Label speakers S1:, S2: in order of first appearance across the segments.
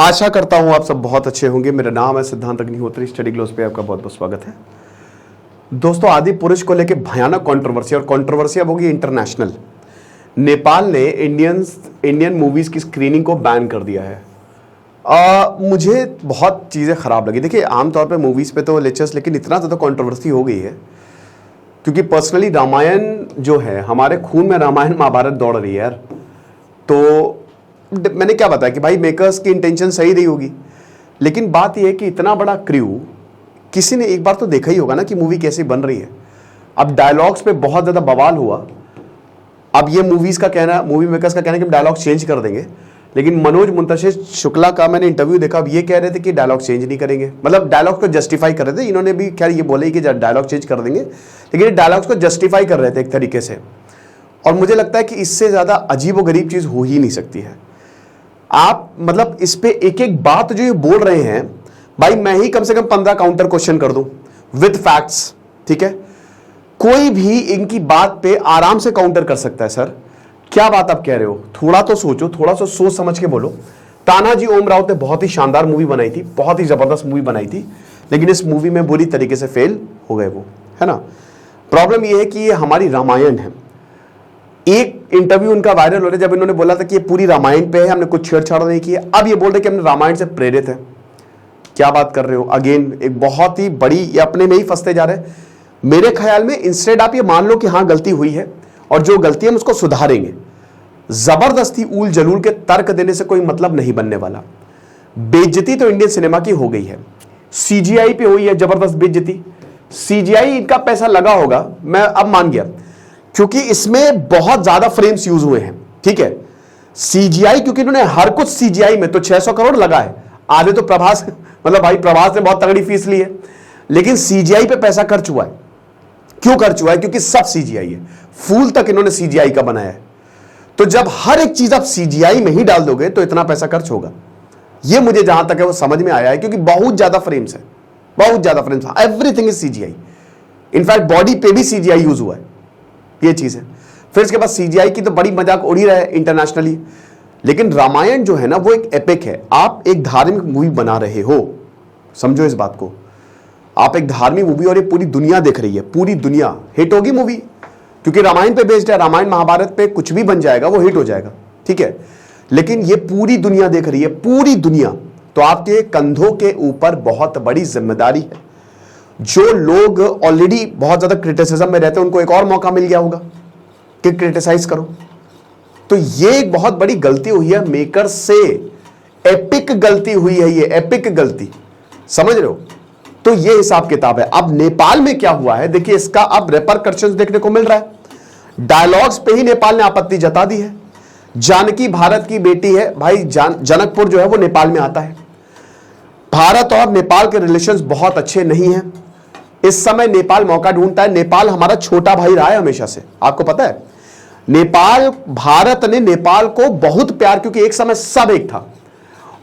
S1: आशा करता हूं आप सब बहुत अच्छे होंगे। मेरा नाम है सिद्धांत अग्निहोत्री। स्टडी ग्लोस पे आपका बहुत बहुत स्वागत है। दोस्तों, आदि पुरुष को लेकर भयानक कंट्रोवर्सी, और कंट्रोवर्सी अब होगी इंटरनेशनल। नेपाल ने इंडियन मूवीज की स्क्रीनिंग को बैन कर दिया है। मुझे बहुत चीज़ें खराब लगी। देखिए, आमतौर पे मूवीज़ पे तो लेक्चर्स, लेकिन इतना ज़्यादा कंट्रोवर्सी हो गई है क्योंकि पर्सनली रामायण जो है, हमारे खून में रामायण महाभारत दौड़ रही है यार। तो मैंने क्या बताया कि भाई मेकर्स की इंटेंशन सही रही होगी, लेकिन बात यह है कि इतना बड़ा क्रू, किसी ने एक बार तो देखा ही होगा ना कि मूवी कैसी बन रही है। अब डायलॉग्स पे बहुत ज़्यादा बवाल हुआ। अब ये मूवी मेकर्स का कहना है कि हम डायलॉग चेंज कर देंगे, लेकिन मनोज मुंतशिर शुक्ला का मैंने इंटरव्यू देखा। अब ये कह रहे थे कि डायलॉग चेंज नहीं करेंगे, मतलब डायलॉग को जस्टिफाई कर रहे थे। इन्होंने भी खैर ये बोले कि डायलॉग चेंज कर देंगे, लेकिन ये डायलॉग्स को जस्टिफाई कर रहे थे एक तरीके से। और मुझे लगता है कि इससे ज़्यादा अजीब व गरीब चीज़ हो ही नहीं सकती है। आप मतलब इस पे एक एक बात जो ये बोल रहे हैं, भाई मैं ही कम से कम 15 काउंटर क्वेश्चन कर दूं विद फैक्ट्स, ठीक है। कोई भी इनकी बात पे आराम से काउंटर कर सकता है। सर क्या बात आप कह रहे हो, थोड़ा तो सोचो, थोड़ा सा सोच समझ के बोलो। तानाजी ओम राउत ने बहुत ही शानदार मूवी बनाई थी, बहुत ही जबरदस्त मूवी बनाई थी, लेकिन इस मूवी में बुरी तरीके से फेल हो गए वो, है ना। प्रॉब्लम यह है कि ये हमारी रामायण है। एक इंटरव्यू उनका वायरल हो रहा है जब इन्होंने बोला था कि ये पूरी रामायण पे है, हमने कुछ छेड़छाड़ नहीं की है। अब ये बोल रहे कि हमने रामायण से प्रेरित है। क्या बात कर रहे हो। अगेन एक बहुत ही बड़ी, ये अपने में ही फंसते जा रहे हैं। मेरे ख्याल में इंस्टेड आप ये मान लो कि हाँ गलती हुई है और जो गलती हम उसको सुधारेंगे। जबरदस्ती ऊल जलूल के तर्क देने से कोई मतलब नहीं बनने वाला। बेइज्जती तो इंडियन सिनेमा की हो गई है, सीजीआई पे हुई है जबरदस्त बेइज्जती। सीजीआई इनका पैसा लगा होगा, मैं अब मान गया, क्योंकि इसमें बहुत ज्यादा फ्रेम्स यूज हुए हैं, ठीक है। सीजीआई, क्योंकि इन्होंने हर कुछ सीजीआई में तो 600 करोड़ लगा है। आधे तो प्रभास, मतलब भाई प्रभास ने बहुत तगड़ी फीस ली है, लेकिन सीजीआई पे पैसा खर्च हुआ है। क्यों खर्च हुआ है? क्योंकि सब सीजीआई है, फूल तक इन्होंने सीजीआई का बनाया है। तो जब हर एक चीज आप सीजीआई में ही डाल दोगे तो इतना पैसा खर्च होगा। यह मुझे जहां तक है वो समझ में आया है, क्योंकि बहुत ज्यादा फ्रेम्स है, बहुत ज्यादा frames, everything is CGI. In fact body पे भी सीजीआई यूज हुआ है, ये चीज है। फिर इसके बाद सीजीआई की तो बड़ी मजाक उड़ी रहा है इंटरनेशनली, लेकिन रामायण जो है ना वो एक एपिक है। आप एक धार्मिक मूवी बना रहे हो, समझो इस बात को। आप एक धार्मिक मूवी, और ये पूरी दुनिया देख रही है, पूरी दुनिया हिट होगी मूवी, क्योंकि रामायण पे बेस्ड है। रामायण महाभारत पे कुछ भी बन जाएगा वो हिट हो जाएगा, ठीक है। लेकिन ये पूरी दुनिया देख रही है, पूरी दुनिया। तो आपके कंधों के ऊपर बहुत बड़ी जिम्मेदारी है। जो लोग ऑलरेडी बहुत ज्यादा क्रिटिसिज्म में रहते हैं, उनको एक और मौका मिल गया होगा कि क्रिटिसाइज करो। तो ये एक बहुत बड़ी गलती हुई है मेकर से, एपिक गलती हुई है, ये एपिक गलती, समझ रहे हो। तो ये हिसाब किताब है। अब नेपाल में क्या हुआ है देखिए, इसका अब रेपरकशंस देखने को मिल रहा है। डायलॉग्स पे ही नेपाल ने आपत्ति जता दी है। जानकी भारत की बेटी है भाई, जनकपुर जो है वो नेपाल में आता है। भारत और नेपाल के रिलेशंस बहुत अच्छे नहीं हैं। इस समय नेपाल मौका ढूंढता है। नेपाल हमारा छोटा भाई रहा है हमेशा से, आपको पता है। नेपाल, भारत ने नेपाल को बहुत प्यार, क्योंकि एक समय सब एक था,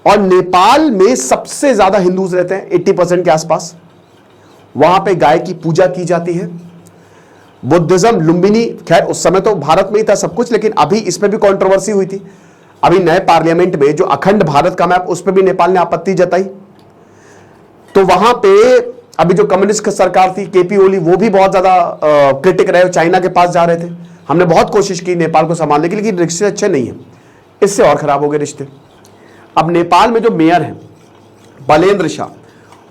S1: और नेपाल में सबसे ज्यादा हिंदूज रहते हैं, 80% के आसपास। वहां पे गाय की पूजा की जाती है। बुद्धिज्म, लुम्बिनी, खैर उस समय तो भारत में ही था सब कुछ, लेकिन अभी इसमें भी कंट्रोवर्सी हुई थी। अभी नए पार्लियामेंट में जो अखंड भारत का मैप, उस पर भी नेपाल ने आपत्ति जताई। तो वहां पे अभी जो कम्युनिस्ट सरकार थी, केपी ओली, वो भी बहुत ज्यादा क्रिटिक रहे, चाइना के पास जा रहे थे। हमने बहुत कोशिश की नेपाल को संभालने की, लेकिन रिश्ते अच्छे नहीं है। इससे और खराब हो गए रिश्ते। अब नेपाल में जो मेयर है बलेंद्र शाह,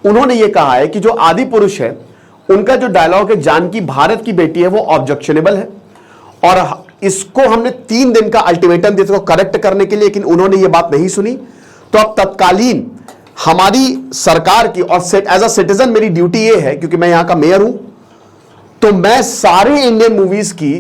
S1: उन्होंने ये कहा है कि जो आदि पुरुष है उनका जो डायलॉग है जानकी भारत की बेटी है वो ऑब्जेक्शनेबल है, और इसको हमने 3 दिन का अल्टीमेटम दिया इसको करेक्ट करने के लिए, लेकिन उन्होंने ये बात नहीं सुनी। तो अब तत्कालीन हमारी सरकार की, और एज अ सिटीजन मेरी ड्यूटी ये है, क्योंकि मैं यहां का मेयर हूं, तो मैं सारे इंडियन मूवीज की,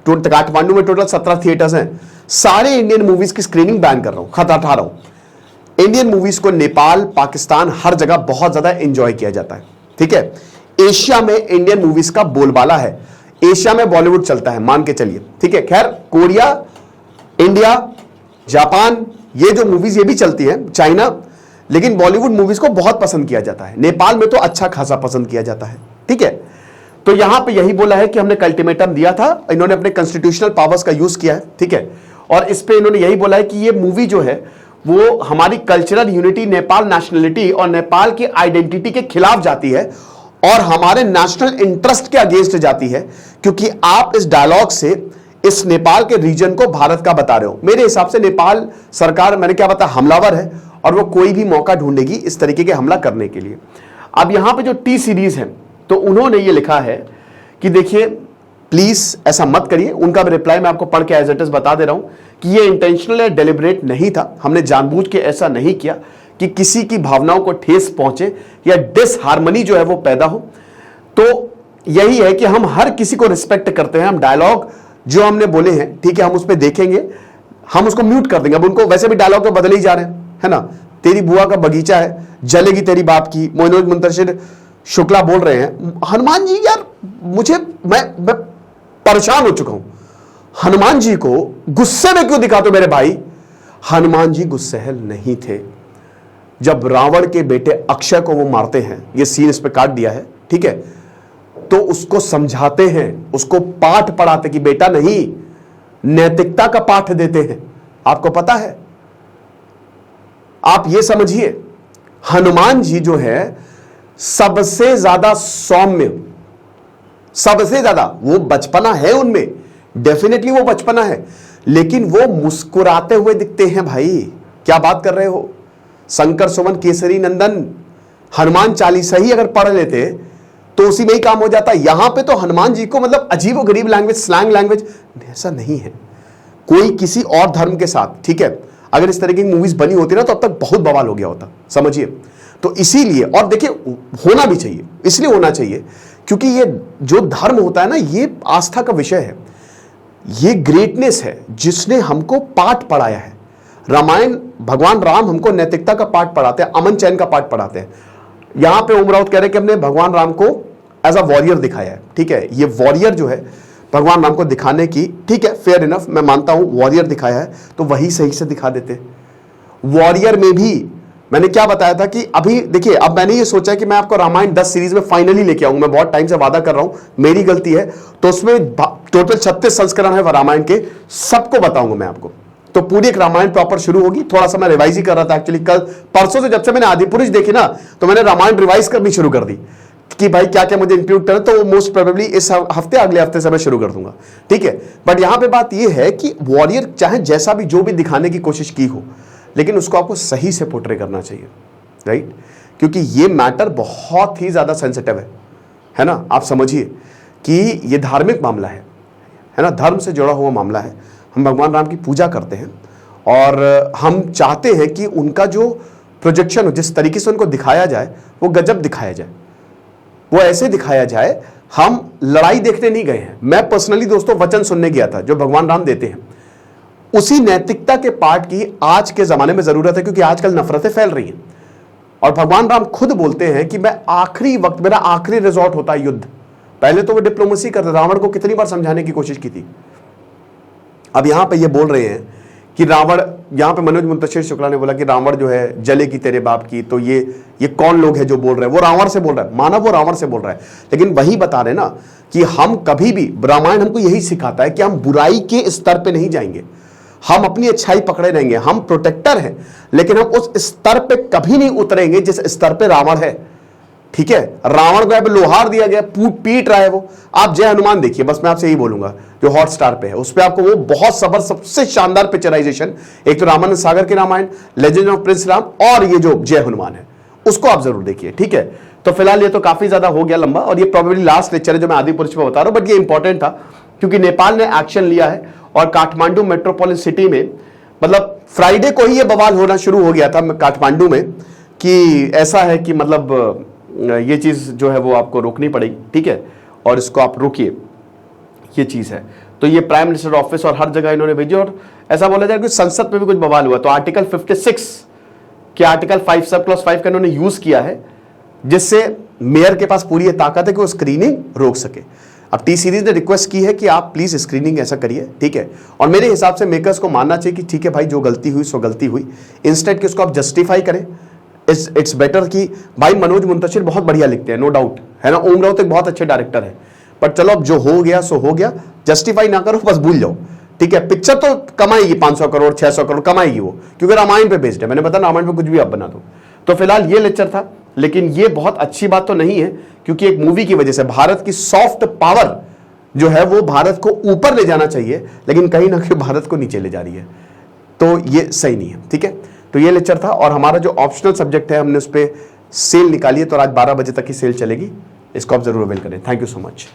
S1: काठमांडू में टोटल 17 थिएटर्स हैं, सारे इंडियन मूवीज की स्क्रीनिंग बैन कर रहा हूं, खतरा उठा रहा हूं। इंडियन मूवीज को नेपाल, पाकिस्तान, हर जगह बहुत ज्यादा एंजॉय किया जाता है, ठीक है। एशिया में इंडियन मूवीज का बोलबाला है। एशिया में बॉलीवुड चलता है, मान के चलिए, ठीक है। खैर कोरिया, इंडिया, जापान, ये जो मूवीज ये भी चलती है, चाइना, लेकिन बॉलीवुड मूवीज को बहुत पसंद किया जाता है। नेपाल में तो अच्छा खासा पसंद किया जाता है, ठीक है। तो यहां पे यही बोला है कि हमने अल्टीमेटम दिया था, इन्होंने अपने कॉन्स्टिट्यूशनल पावर्स का यूज किया है, ठीक है। और इस पे इन्होंने यही बोला है कि ये मूवी जो है वो हमारी कल्चरल यूनिटी, नेपाल नेशनलिटी और नेपाल की आइडेंटिटी के खिलाफ जाती है और हमारे नेशनल इंटरेस्ट के अगेंस्ट जाती है, क्योंकि आप इस डायलॉग से इस नेपाल के रीजन को भारत का बता रहे हो। मेरे हिसाब से नेपाल सरकार, मैंने क्या बताया, हमलावर है और वो कोई भी मौका ढूंढेगी इस तरीके के हमला करने के लिए। अब यहां पे जो टी सीरीज है, तो उन्होंने ये लिखा है कि देखिए प्लीज ऐसा मत करिए। उनका भी रिप्लाई मैं आपको पढ़ के एज इट इज बता दे रहा हूं कि ये इंटेंशनल या डेलिब्रेट नहीं था, हमने जानबूझ के ऐसा नहीं किया कि किसी की भावनाओं को ठेस पहुंचे या डिसहार्मनी जो है वो पैदा हो। तो यही है कि हम हर किसी को रिस्पेक्ट करते हैं। हम डायलॉग जो हमने बोले हैं, ठीक है, हम उस पर देखेंगे, हम उसको म्यूट कर देंगे। अब उनको वैसे भी डायलॉग तो बदले ही जा रहे हैं, है ना। तेरी बुआ का बगीचा है, जलेगी तेरी बाप की, मनोज मुंतशिर शुक्ला बोल रहे हैं। हनुमान जी यार, मैं परेशान हो चुका हूं। हनुमान जी को गुस्से में क्यों दिखाते हो मेरे भाई? हनुमान जी गुस्सैल नहीं थे। जब रावण के बेटे अक्षय को वो मारते हैं, ये सीन इस पे काट दिया है, ठीक है, तो उसको समझाते हैं, उसको पाठ पढ़ाते कि बेटा नहीं, नैतिकता का पाठ देते हैं। आपको पता है, आप ये समझिए, हनुमान जी जो है सबसे ज्यादा सौम्य, सबसे ज्यादा, वो बचपना है उनमें, डेफिनेटली वो बचपना है, लेकिन वो मुस्कुराते हुए दिखते हैं भाई। क्या बात कर रहे हो? शंकर सुमन केसरी नंदन हनुमान चालीसा ही अगर पढ़ लेते तो उसी में ही काम हो जाता। यहां पे तो हनुमान जी को मतलब अजीब और गरीब लैंग्वेज, स्लैंग लैंग्वेज, ऐसा नहीं है। कोई किसी और धर्म के साथ, ठीक है, अगर इस तरह की मूवीज बनी होती ना तो अब तक बहुत बवाल हो गया होता, समझिए। तो इसीलिए, और देखिए होना भी चाहिए, इसलिए होना चाहिए क्योंकि ये जो धर्म होता है ना, ये आस्था का विषय है, ये ग्रेटनेस है जिसने हमको पाठ पढ़ाया है। रामायण, भगवान राम हमको नैतिकता का पाठ पढ़ाते हैं, अमन चैन का पाठ पढ़ाते हैं। यहां पे ओम राउत कह रहे हैं कि हमने भगवान राम को एज अ वॉरियर दिखाया है, ठीक है। ये वॉरियर जो है भगवान राम को दिखाने की, ठीक है, फेयर इनफ, मैं मानता हूं वॉरियर दिखाया है, तो वही सही से दिखा देते। वॉरियर में भी मैंने क्या बताया था कि अभी देखिए, अब मैंने ये सोचा कि मैं आपको रामायण 10 सीरीज में फाइनली लेके आऊंगा। मैं बहुत टाइम से वादा कर रहा हूं, मेरी गलती है। तो उसमें टोटल 36 संस्करण है रामायण के, सबको बताऊंगा मैं आपको। तो पूरी एक रामायण प्रॉपर शुरू होगी। थोड़ा सा मैं रिवाइज ही कर रहा था एक्चुअली, कल परसों से जब से मैंने आदिपुरुष देखी ना, तो मैंने रामायण रिवाइज करनी शुरू कर दी कि भाई क्या क्या मुझे इंक्लूड करना। तो मोस्ट प्रोबेबली इस हफ्ते, अगले हफ्ते से मैं शुरू कर दूंगा, ठीक है। बट यहां पे बात यह है कि वॉरियर चाहे जैसा भी, जो भी दिखाने की कोशिश की हो, लेकिन उसको आपको सही से पोर्ट्रे करना चाहिए, राइट। क्योंकि ये मैटर बहुत ही ज्यादा सेंसिटिव है ना। आप समझिए कि ये धार्मिक मामला है ना, धर्म से जुड़ा हुआ मामला है। हम भगवान राम की पूजा करते हैं और हम चाहते हैं कि उनका जो प्रोजेक्शन हो, जिस तरीके से उनको दिखाया जाए, वो गजब दिखाया जाए, वो ऐसे दिखाया जाए। हम लड़ाई देखने नहीं गए हैं। मैं पर्सनली दोस्तों वचन सुनने गया था जो भगवान राम देते हैं। उसी नैतिकता के पाठ की आज के जमाने में जरूरत है, क्योंकि आजकल नफरतें फैल रही हैं। और भगवान राम खुद बोलते हैं कि मैं आखिरी वक्त, मेरा आखिरी रिजॉर्ट होता है युद्ध। पहले तो वो डिप्लोमेसी करते, रावण को कितनी बार समझाने की कोशिश की थी। अब यहां पे ये बोल रहे हैं कि रावण, यहां पे मनोज मुंतशिर शुक्ला ने बोला कि रावण जो है जलेगी तेरे बाप की। तो ये कौन लोग हैं जो बोल रहे हैं? वो रावण से बोल रहा है, माना वो रावण से बोल रहा है, लेकिन वही बता रहे ना कि हम कभी भी, रामायण हमको यही सिखाता है कि हम बुराई के स्तर पे नहीं जाएंगे, हम अपनी अच्छाई पकड़े रहेंगे। हम प्रोटेक्टर हैं, लेकिन हम उस स्तर पे कभी नहीं उतरेंगे जिस स्तर पे रावण है, ठीक है। रावण को लोहार दिया गया, पीट रहा है वो। आप जय हनुमान देखिए, बस मैं आपसे यही बोलूंगा, जो हॉटस्टार पे है, उस पे आपको वो बहुत सबसे शानदार पिक्चराइजेशन, एक तो रामानंद सागर की Ramayan, legend of prince Ram, और ये जो जय हनुमान है, उसको आप जरूर देखिए, ठीक है। तो फिलहाल ये तो काफी ज्यादा हो गया लंबा, और ये प्रोबेबली लास्ट लेक्चर है जो मैं आदिपुरुष पे बता रहा हूं, बट ये इंपॉर्टेंट था क्योंकि नेपाल ने एक्शन लिया है और काठमांडू मेट्रोपॉलिटन सिटी में, मतलब फ्राइडे को ही ये बवाल होना शुरू हो गया था काठमांडू में कि ऐसा है कि मतलब ये चीज जो है वो आपको रोकनी पड़ेगी, ठीक है, और इसको आप रोकिए, ये चीज है। तो ये प्राइम मिनिस्टर ऑफिस और हर जगह इन्होंने भेजी, और ऐसा बोला जाए कि संसद में भी कुछ बवाल हुआ। तो आर्टिकल 56 के आर्टिकल 5 सब+5 का इन्होंने यूज किया है, जिससे मेयर के पास पूरी ताकत है कि वो स्क्रीनिंग रोक सके। अब टी सीरीज ने रिक्वेस्ट की है कि आप प्लीज स्क्रीनिंग ऐसा करिए, ठीक है। और मेरे हिसाब से मेकर्स को मानना चाहिए कि ठीक है भाई, जो गलती हुई सो गलती हुई, इंस्टेड कि उसको आप जस्टिफाई करें। इट्स बेटर कि भाई मनोज मुंतशिर बहुत बढ़िया लिखते हैं, नो डाउट, है ना। ओम राउत एक बहुत अच्छे डायरेक्टर है, पर चलो अब जो हो गया सो हो गया, जस्टिफाई ना करो, बस भूल जाओ, ठीक है, पिक्चर तो कमाएगी 500 करोड़ 600 करोड़ कमाएगी वो, क्योंकि रामायण पे बेस्ड है। मैंने बताया रामायण पे कुछ भी आप बना दो। तो फिलहाल ये लेक्चर था, लेकिन ये बहुत अच्छी बात तो नहीं है, क्योंकि एक मूवी की वजह से भारत की सॉफ्ट पावर जो है वो भारत को ऊपर ले जाना चाहिए, लेकिन कहीं ना कहीं भारत को नीचे ले जा रही है, तो ये सही नहीं है। ठीक है, तो ये लेक्चर था। और हमारा जो ऑप्शनल सब्जेक्ट है हमने उस पर सेल निकाली है, तो आज 12 बजे तक की सेल चलेगी, इसको आप जरूर अवेल करें। Thank you so much.